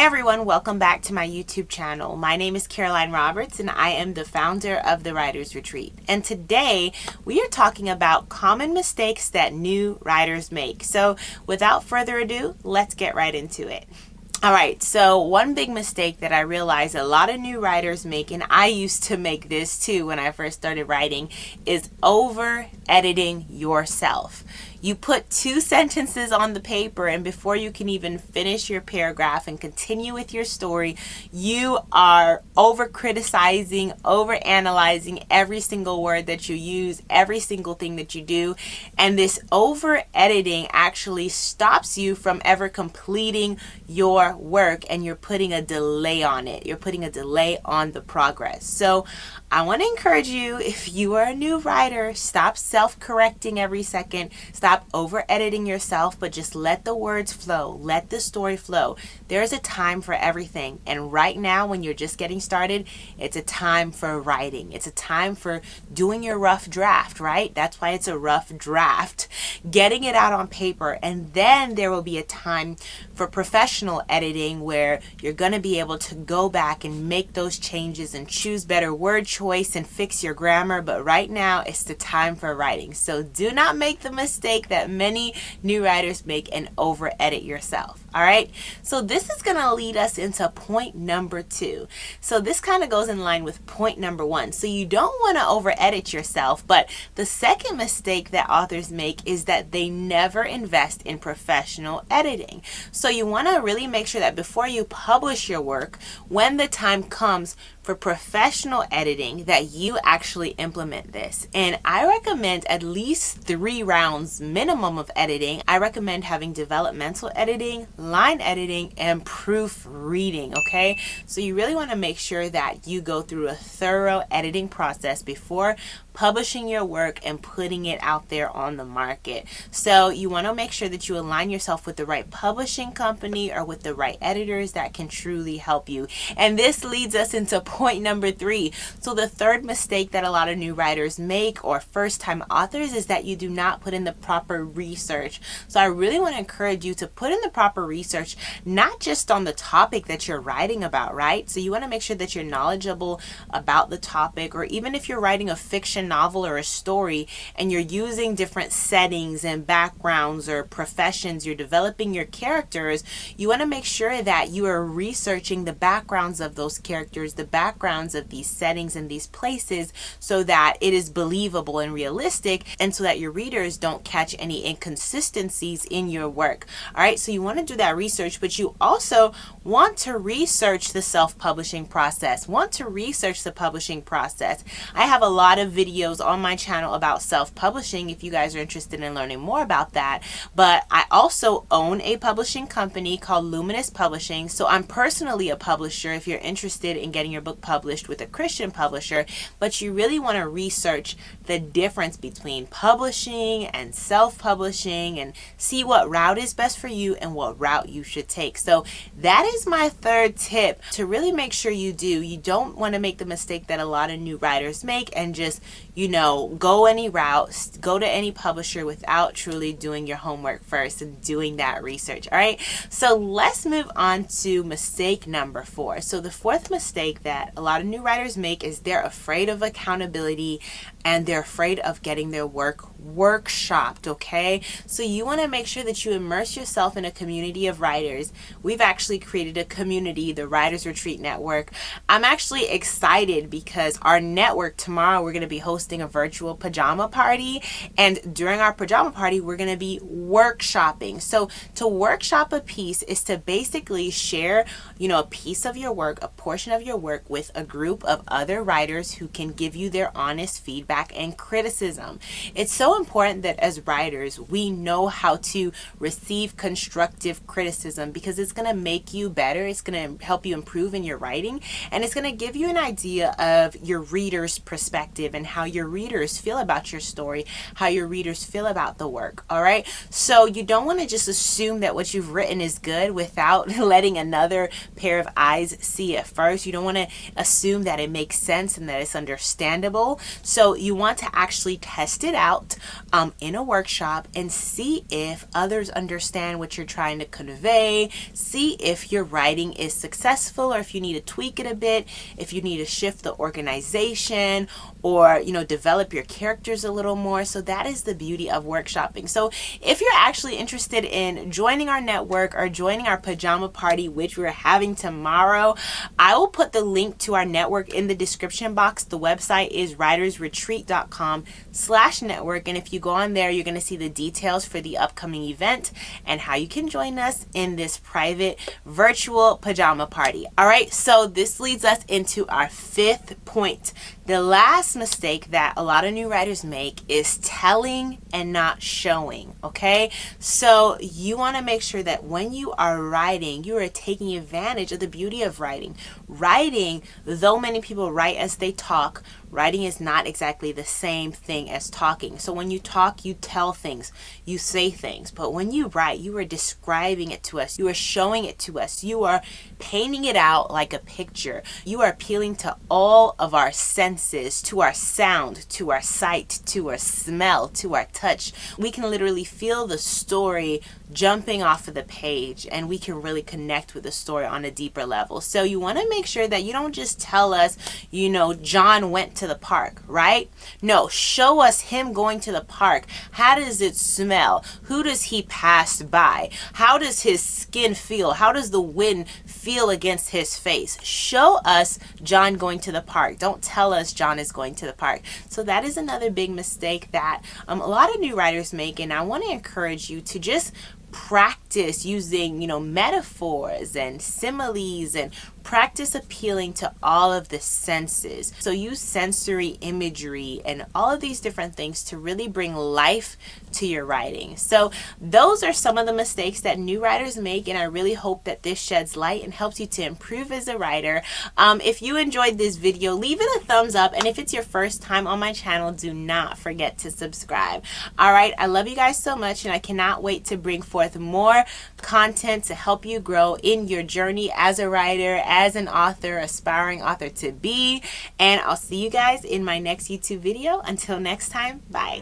everyone, welcome back to my YouTube channel. My name is Caroline Roberts and I am the founder of the Writers Retreat. And today we are talking about common mistakes that new writers make. So without further ado, let's get right into it. All right, so one big mistake that I realize a lot of new writers make, and I used to make this too when I first started writing, is over editing yourself. You put 2 sentences on the paper, and before you can even finish your paragraph and continue with your story, you are over criticizing, over analyzing every single word that you use, every single thing that you do. And this over editing actually stops you from ever completing your work, and you're putting a delay on it. You're putting a delay on the progress. So I want to encourage you, if you are a new writer, stop self-correcting every second. Stop over-editing yourself, but just let the words flow. Let the story flow. There's a time for everything. And right now, when you're just getting started, it's a time for writing. It's a time for doing your rough draft, right? That's why it's a rough draft. Getting it out on paper. And then there will be a time for professional editing where you're going to be able to go back and make those changes and choose better word choice and fix your grammar. But right now, it's the time for writing. So do not make the mistake that many new writers make and over edit yourself. All right, so this is going to lead us into point number 2. So this kind of goes in line with point number 1. So you don't want to over edit yourself, but the second mistake that authors make is that they never invest in professional editing. So you want to really make sure that before you publish your work, when the time comes for professional editing, that you actually implement this. And I recommend at least 3 rounds minimum of editing. I recommend having developmental editing, line editing, and proofreading, okay? So you really want to make sure that you go through a thorough editing process before publishing your work and putting it out there on the market. So you want to make sure that you align yourself with the right publishing company or with the right editors that can truly help you. And this leads us into point number 3. So the third mistake that a lot of new writers make, or first-time authors, is that you do not put in the proper research. So I really want to encourage you to put in the proper research, not just on the topic that you're writing about, right? So you want to make sure that you're knowledgeable about the topic, or even if you're writing a fiction novel or a story and you're using different settings and backgrounds or professions, you're developing your characters, you want to make sure that you are researching the backgrounds of those characters, the backgrounds of these settings and these places, so that it is believable and realistic, and so that your readers don't catch any inconsistencies in your work. All right, so you want to do that research, but you also want to research the self-publishing process, want to research the publishing process. I have a lot of videos on my channel about self-publishing if you guys are interested in learning more about that. But I also own a publishing company called Luminous Publishing. So I'm personally a publisher if you're interested in getting your book published with a Christian publisher. But you really want to research the difference between publishing and self-publishing and see what route is best for you and what route you should take. So that is my third tip to really make sure you do. You don't want to make the mistake that a lot of new writers make and just, you know, go any route, go to any publisher without truly doing your homework first and doing that research. All right, so let's move on to mistake number 4. So the fourth mistake that a lot of new writers make is they're afraid of accountability and they're afraid of getting their work workshopped, okay? So you want to make sure that you immerse yourself in a community of writers. We've actually created a community, the Writers Retreat Network. I'm actually excited because our network tomorrow, we're going to be hosting a virtual pajama party, and during our pajama party, we're going to be workshopping. So to workshop a piece is to basically share, you know, a piece of your work, a portion of your work with a group of other writers who can give you their honest feedback and criticism. It's so important that as writers, we know how to receive constructive criticism because it's going to make you better. It's going to help you improve in your writing, and it's going to give you an idea of your reader's perspective and how your readers feel about your story, how your readers feel about the work. All right, so you don't want to just assume that what you've written is good without letting another pair of eyes see it first. You don't want to assume that it makes sense and that it's understandable. So you want to actually test it out in a workshop and see if others understand what you're trying to convey, see if your writing is successful or if you need to tweak it a bit, if you need to shift the organization or, develop your characters a little more. So that is the beauty of workshopping. So if you're actually interested in joining our network or joining our pajama party, which we're having tomorrow, I will put the link to our network in the description box. The website is writersretreat.com/network. And if you go on there, you're going to see the details for the upcoming event and how you can join us in this private virtual pajama party. All right, so this leads us into our 5th point. The last mistake that a lot of new writers make is telling and not showing, okay? So you want to make sure that when you are writing, you are taking advantage of the beauty of writing. Writing, though many people write as they talk, writing is not exactly the same thing as talking. So when you talk, you tell things, you say things. But when you write, you are describing it to us. You are showing it to us. You are painting it out like a picture. You are appealing to all of our senses, to our sound, to our sight, to our smell, to our touch. We can literally feel the story jumping off of the page, and we can really connect with the story on a deeper level. So you want to make sure that you don't just tell us, John went to the park, right? No, show us him going to the park. How does it smell? Who does he pass by? How does his skin feel? How does the wind feel against his face? Show us John going to the park. Don't tell us John is going to the park. So that is another big mistake that a lot of new writers make, and I want to encourage you to just practice using, metaphors and similes, and practice appealing to all of the senses. So use sensory imagery and all of these different things to really bring life to your writing. So those are some of the mistakes that new writers make, and I really hope that this sheds light and helps you to improve as a writer. If you enjoyed this video, leave it a thumbs up, and if it's your first time on my channel, do not forget to subscribe. All right, I love you guys so much, and I cannot wait to bring forth more content to help you grow in your journey as a writer, as an author, aspiring author to be. And I'll see you guys in my next YouTube video. Until next time, bye.